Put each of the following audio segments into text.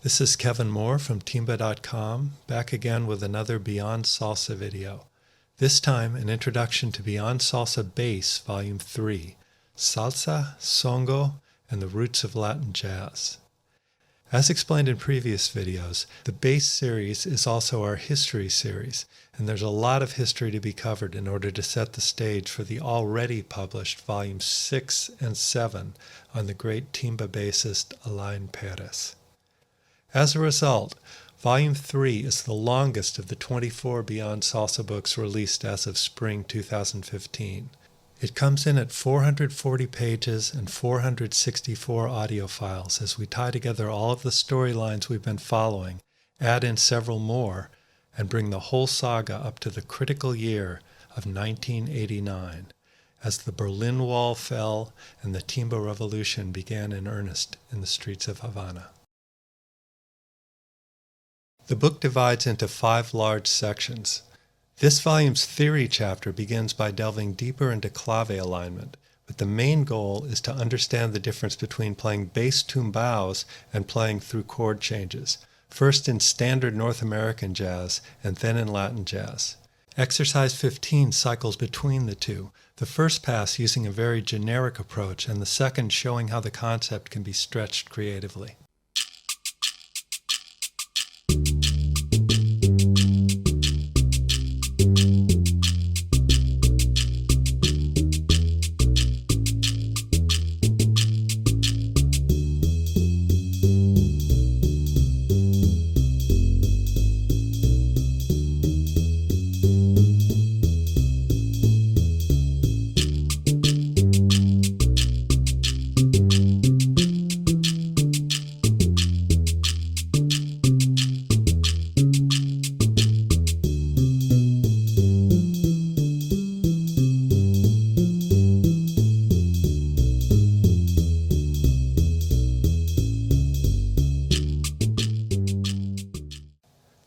This is Kevin Moore from Timba.com, back again with another Beyond Salsa video. This time, an introduction to Beyond Salsa Bass, Volume 3, Salsa, Songo, and the Roots of Latin Jazz. As explained in previous videos, the bass series is also our history series, and there's a lot of history to be covered in order to set the stage for the already published Volumes 6 and 7 on the great Timba bassist Alain Perez. As a result, Volume 3 is the longest of the 24 Beyond Salsa books released as of spring 2015. It comes in at 440 pages and 464 audio files as we tie together all of the storylines we've been following, add in several more, and bring the whole saga up to the critical year of 1989, as the Berlin Wall fell and the Timba Revolution began in earnest in the streets of Havana. The book divides into 5 large sections. This volume's theory chapter begins by delving deeper into clave alignment, but the main goal is to understand the difference between playing bass tumbaos and playing through chord changes, first in standard North American jazz and then in Latin jazz. Exercise 15 cycles between the two, the first pass using a very generic approach and the second showing how the concept can be stretched creatively.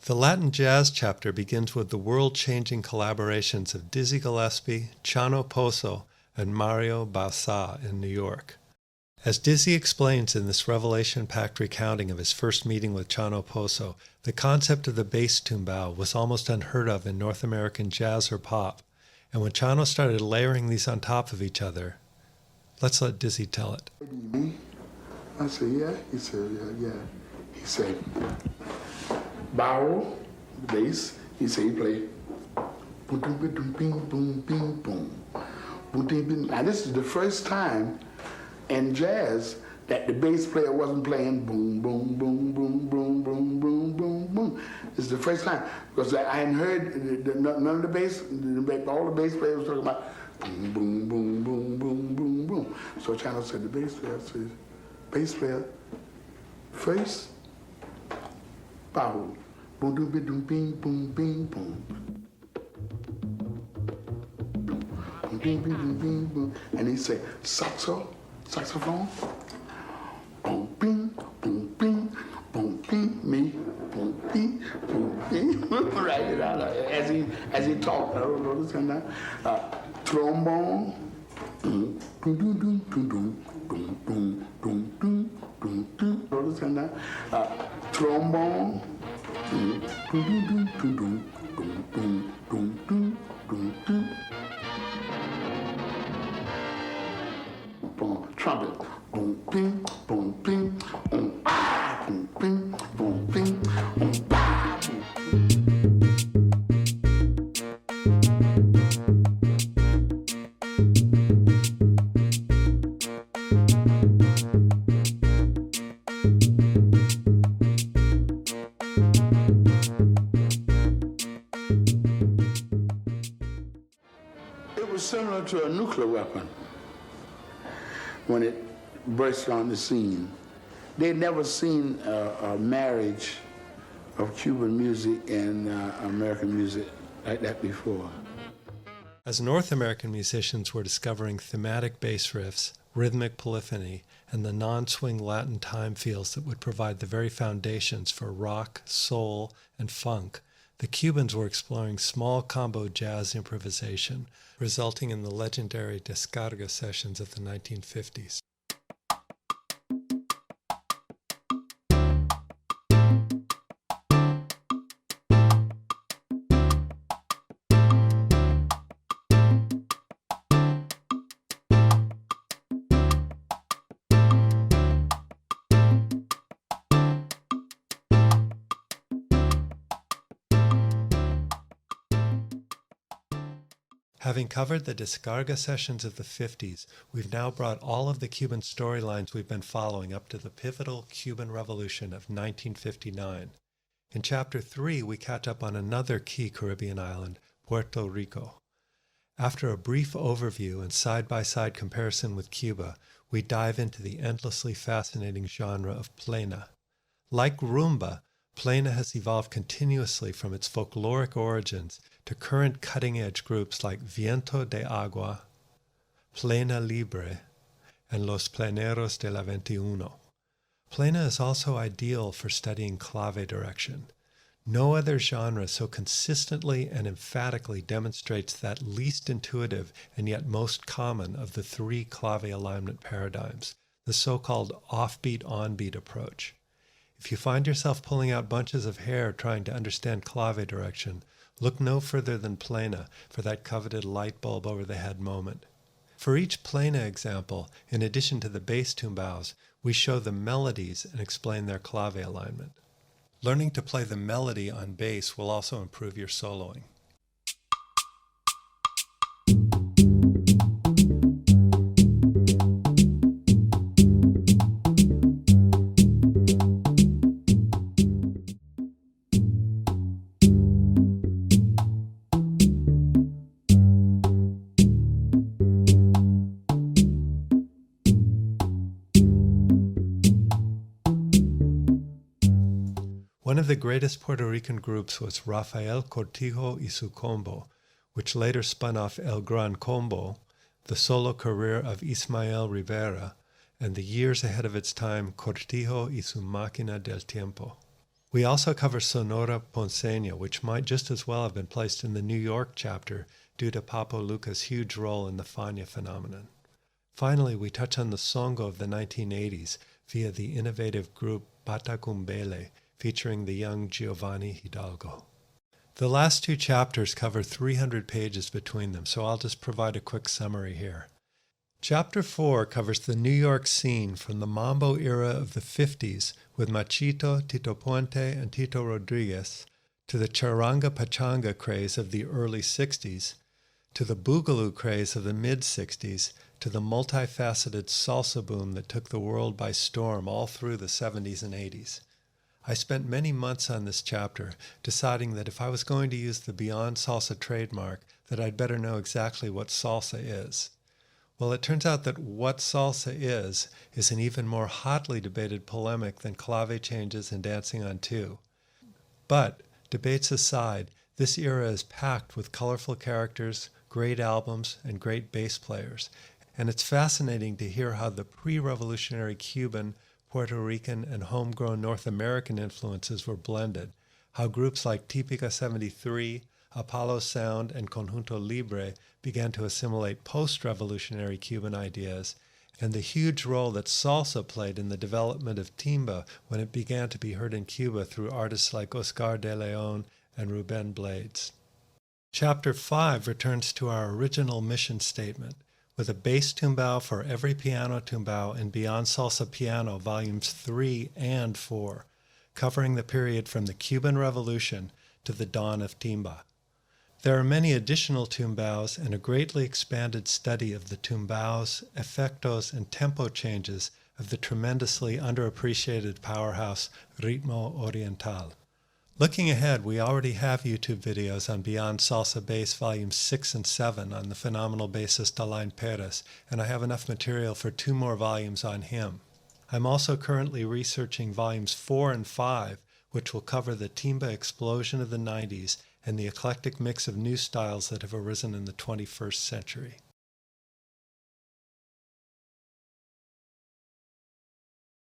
The Latin Jazz chapter begins with the world-changing collaborations of Dizzy Gillespie, Chano Pozo, and Mario Bauzá in New York. As Dizzy explains in this revelation-packed recounting of his first meeting with Chano Pozo, the concept of the bass tumbao was almost unheard of in North American jazz or pop, and when Chano started layering these on top of each other, let's let Dizzy tell it. I said, yeah. He said, yeah. He said, barrel, bass. He said he played boom, boom, boom, boom, boom, boom, boom, boom. Now this is the first time in jazz that the bass player wasn't playing boom, boom, boom, boom, boom, boom, boom, boom, boom. This is the first time because I hadn't heard none of the bass. All the bass players were talking about boom, boom, boom, boom, boom, boom, boom. So Chano said the bass player first. Pow. Boom, boom, boom, boom, boom, boom, boom. Boom, boom, boom, boom, boom. And he said, saxophone. Boom, bing, boom, bing, boom, bing, me, boom, bing, boom, bing. Right, as he talked, trombone. Boom, boom, boom, boom, boom, boom, boom, boom, boom. Trombone. Trumpet. Boom, ping, boom, ping, boom, ping, boom, ping, boom, similar to a nuclear weapon when it burst on the scene. They'd never seen a marriage of Cuban music and American music like that before. As North American musicians were discovering thematic bass riffs, rhythmic polyphony, and the non-swing Latin time feels that would provide the very foundations for rock, soul, and funk, the Cubans were exploring small combo jazz improvisation, resulting in the legendary Descarga sessions of the 1950s. Having covered the descarga sessions of the 50s, we've now brought all of the Cuban storylines we've been following up to the pivotal Cuban Revolution of 1959. In Chapter 3, we catch up on another key Caribbean island, Puerto Rico. After a brief overview and side-by-side comparison with Cuba, we dive into the endlessly fascinating genre of plena. Like rumba, plena has evolved continuously from its folkloric origins to current cutting-edge groups like Viento de Agua, Plena Libre, and Los Pleneros de la 21. Plena is also ideal for studying clave direction. No other genre so consistently and emphatically demonstrates that least intuitive and yet most common of the three clave alignment paradigms, the so-called offbeat-onbeat approach. If you find yourself pulling out bunches of hair trying to understand clave direction, look no further than plena for that coveted light bulb over the head moment. For each plena example, in addition to the bass tumbaos, we show the melodies and explain their clave alignment. Learning to play the melody on bass will also improve your soloing. One of the greatest Puerto Rican groups was Rafael Cortijo y su Combo, which later spun off El Gran Combo, the solo career of Ismael Rivera, and the years ahead of its time Cortijo y su Máquina del Tiempo. We also cover Sonora Ponceña, which might just as well have been placed in the New York chapter due to Papo Luca's huge role in the Fania phenomenon. Finally, we touch on the Songo of the 1980s via the innovative group Batacumbele, featuring the young Giovanni Hidalgo. The last two chapters cover 300 pages between them, so I'll just provide a quick summary here. Chapter 4 covers the New York scene from the Mambo era of the 50s with Machito, Tito Puente, and Tito Rodriguez, to the Charanga Pachanga craze of the early 60s, to the Boogaloo craze of the mid-60s, to the multifaceted salsa boom that took the world by storm all through the 70s and 80s. I spent many months on this chapter, deciding that if I was going to use the Beyond Salsa trademark, that I'd better know exactly what salsa is. Well, it turns out that what salsa is an even more hotly debated polemic than clave changes and dancing on two. But, debates aside, this era is packed with colorful characters, great albums, and great bass players, and it's fascinating to hear how the pre-revolutionary Cuban, Puerto Rican, and homegrown North American influences were blended, how groups like Típica 73, Apollo Sound, and Conjunto Libre began to assimilate post-revolutionary Cuban ideas, and the huge role that salsa played in the development of Timba when it began to be heard in Cuba through artists like Oscar de Leon and Rubén Blades. Chapter 5 returns to our original mission statement, with a bass tumbao for every piano tumbao in Beyond Salsa Piano Volumes 3 and 4, covering the period from the Cuban Revolution to the dawn of Timba. There are many additional tumbaos and a greatly expanded study of the tumbaos, efectos, and tempo changes of the tremendously underappreciated powerhouse Ritmo Oriental. Looking ahead, we already have YouTube videos on Beyond Salsa Bass Volumes 6 and 7 on the phenomenal bassist Alain Perez, and I have enough material for 2 more volumes on him. I'm also currently researching Volumes 4 and 5, which will cover the Timba explosion of the 90s and the eclectic mix of new styles that have arisen in the 21st century.